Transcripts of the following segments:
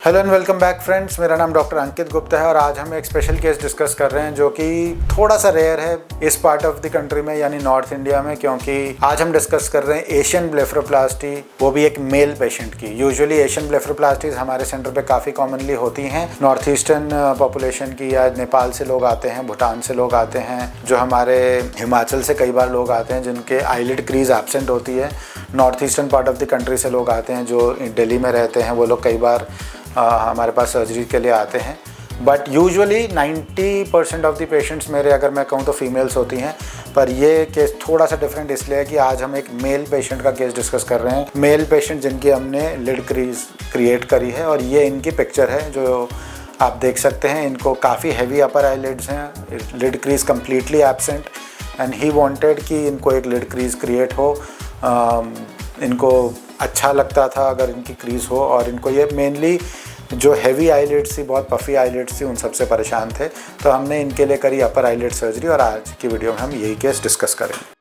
Hello and welcome back friends, मेरा नाम doctor अंकित गुप्ता है और आज हम एक स्पेशल केस डिस्कस कर रहे हैं जो कि थोड़ा सा रेयर है इस पार्ट ऑफ द कंट्री में यानी नॉर्थ इंडिया में, क्योंकि आज हम डिस्कस कर रहे हैं एशियन ब्लेफरोप्लास्टी, वो भी एक मेल पेशेंट की। यूजुअली एशियन ब्लेफरोप्लास्टीज हमारे सेंटर पे काफ़ी कॉमनली होती हैं नॉर्थ ईस्टर्न पॉपुलेशन की, या नेपाल से लोग आते हैं, भूटान से लोग आते हैं, जो हमारे हिमाचल से कई बार लोग आते हैं जिनके आईलिड क्रीज एब्सेंट होती है। North eastern part of the country से लोग आते हैं जो दिल्ली में रहते हैं, वो लोग कई बार हमारे पास सर्जरी के लिए आते हैं। But usually 90% of the patients मेरे, अगर मैं कहूँ तो फीमेल्स होती हैं। पर ये केस थोड़ा सा डिफरेंट इसलिए है कि आज हम एक मेल पेशेंट का केस डिस्कस कर रहे हैं। मेल पेशेंट जिनकी हमने लिड क्रीज क्रिएट करी है, और ये इनकी पिक्चर है जो आप देख सकते हैं। इनको काफ़ी हैवी अपर आईलिड्स हैं, lid crease completely absent, and he wanted कि इनको एक लिड क्रीज क्रिएट हो। इनको अच्छा लगता था अगर इनकी क्रीज हो, और इनको ये मेनली जो हैवी आईलिड्स थी, बहुत पफ़ी आईलिड्स थी, उन सबसे परेशान थे। तो हमने इनके लिए करी अपर आईलिड सर्जरी, और आज की वीडियो में हम यही केस डिस्कस करेंगे।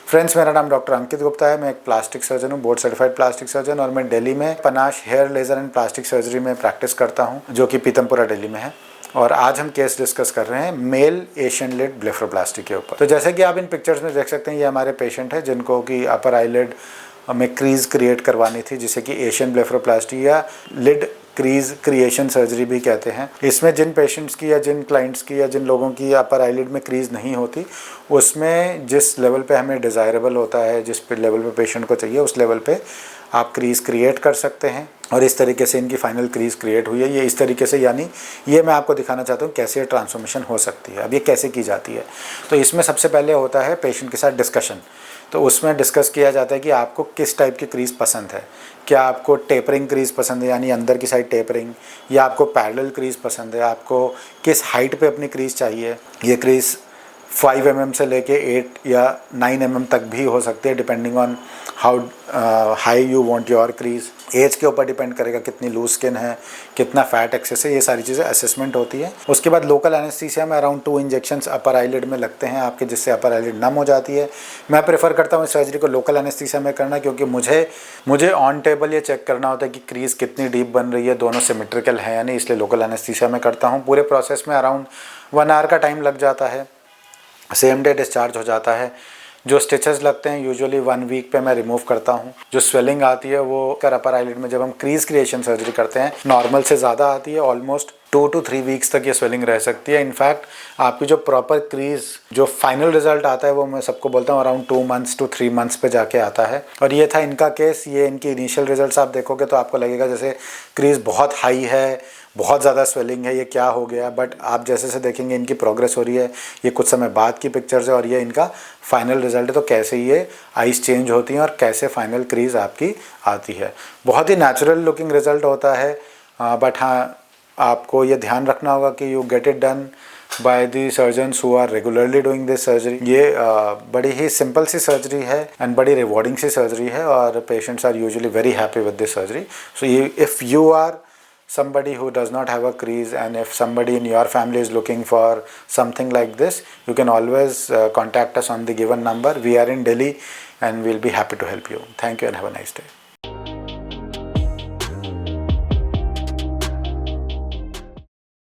फ्रेंड्स, मेरा नाम डॉक्टर अंकित गुप्ता है। मैं एक प्लास्टिक सर्जन हूँ, बोर्ड सर्टिफाइड प्लास्टिक सर्जन, और मैं दिल्ली में panache hair laser and plastic surgery में प्रैक्टिस करता हूँ, जो कि पीतमपुरा दिल्ली में है। और आज हम केस डिस्कस कर रहे हैं मेल एशियन लिड ब्लेफरोप्लास्टी के ऊपर। तो जैसे कि आप इन पिक्चर्स में देख सकते हैं, ये हमारे पेशेंट है जिनको कि अपर आईलिड में क्रीज क्रिएट करवानी थी, जिसे कि एशियन ब्लेफरोप्लास्टी या लिड क्रीज क्रिएशन सर्जरी भी कहते हैं। इसमें जिन पेशेंट्स की या जिन क्लाइंट्स की या जिन लोगों की अपर आईलिड में क्रीज नहीं होती, उसमें जिस लेवल पे हमें डिज़ायरेबल होता है, जिस लेवल पे पेशेंट को चाहिए, उस लेवल पे आप क्रीज क्रिएट कर सकते हैं। और इस तरीके से इनकी फाइनल क्रीज क्रिएट हुई है। ये इस तरीके से, यानी ये मैं आपको दिखाना चाहता हूँ कैसे ट्रांसफॉर्मेशन हो सकती है। अब ये कैसे की जाती है, तो इसमें सबसे पहले होता है पेशेंट के साथ डिस्कशन। तो उसमें डिस्कस किया जाता है कि आपको किस टाइप की क्रीज पसंद है। क्या आपको टेपरिंग क्रीज पसंद है, यानी अंदर की साइड टेपरिंग, या आपको पैरेलल क्रीज पसंद है, आपको किस हाइट पे अपनी क्रीज चाहिए। ये क्रीज 5 mm से लेके 8 या 9 mm तक भी हो सकती है, depending on how high you want your crease. Age के ऊपर डिपेंड करेगा, कितनी लूज स्किन है, कितना फैट एक्सेस है, ये सारी चीज़ें असेसमेंट होती है। उसके बाद लोकल एनेस्थीसिया में अराउंड 2 इंजेक्शंस अपर आईलिड में लगते हैं आपके, जिससे अपर आईलिड नम हो जाती है। मैं प्रेफर करता हूँ इस सर्जरी को लोकल एनेस्थीसिया में करना, क्योंकि मुझे ऑन टेबल ये चेक करना होता है कि क्रीज कितनी डीप बन रही है, दोनों सिमेट्रिकल है या नहीं, इसलिए लोकल एनेस्थीसिया में करता हूँ। पूरे प्रोसेस में अराउंड 1 आवर का टाइम लग जाता है। सेम डे डिस्चार्ज हो जाता है। जो स्टिचेस लगते हैं यूजुअली 1 वीक पे मैं रिमूव करता हूँ। जो स्वेलिंग आती है वो अपर आईलिड में जब हम क्रीज क्रिएशन सर्जरी करते हैं नॉर्मल से ज़्यादा आती है। ऑलमोस्ट 2 to 3 वीक्स तक ये स्वेलिंग रह सकती है। इनफैक्ट आपकी जो प्रॉपर क्रीज, जो फाइनल रिजल्ट आता है, वो मैं सबको बोलता हूँ अराउंड 2 months to 3 months पे जाके आता है। और ये था इनका केस। ये इनकी इनिशियल रिजल्ट्स आप देखोगे तो आपको लगेगा जैसे क्रीज बहुत हाई है, बहुत ज़्यादा स्वेलिंग है, ये क्या हो गया। बट आप जैसे से देखेंगे इनकी प्रोग्रेस हो रही है। ये कुछ समय बाद की पिक्चर्स है और ये इनका फाइनल रिजल्ट है। तो कैसे ये आइस चेंज होती हैं और कैसे फाइनल क्रीज आपकी आती है। बहुत ही नेचुरल लुकिंग रिजल्ट होता है। बट हाँ, आपको ये ध्यान रखना होगा कि you get it done by the surgeons who are regularly doing this surgery. ये बड़ी ही सिंपल सी सर्जरी है एंड बड़ी रिवॉर्डिंग सी सर्जरी है, और patients are usually very happy with this surgery. So if you are somebody who does not have a crease, and if somebody in your family is looking for something like this, you can always contact us on the given number. We are in Delhi and we'll be happy to help you. Thank you and have a nice day.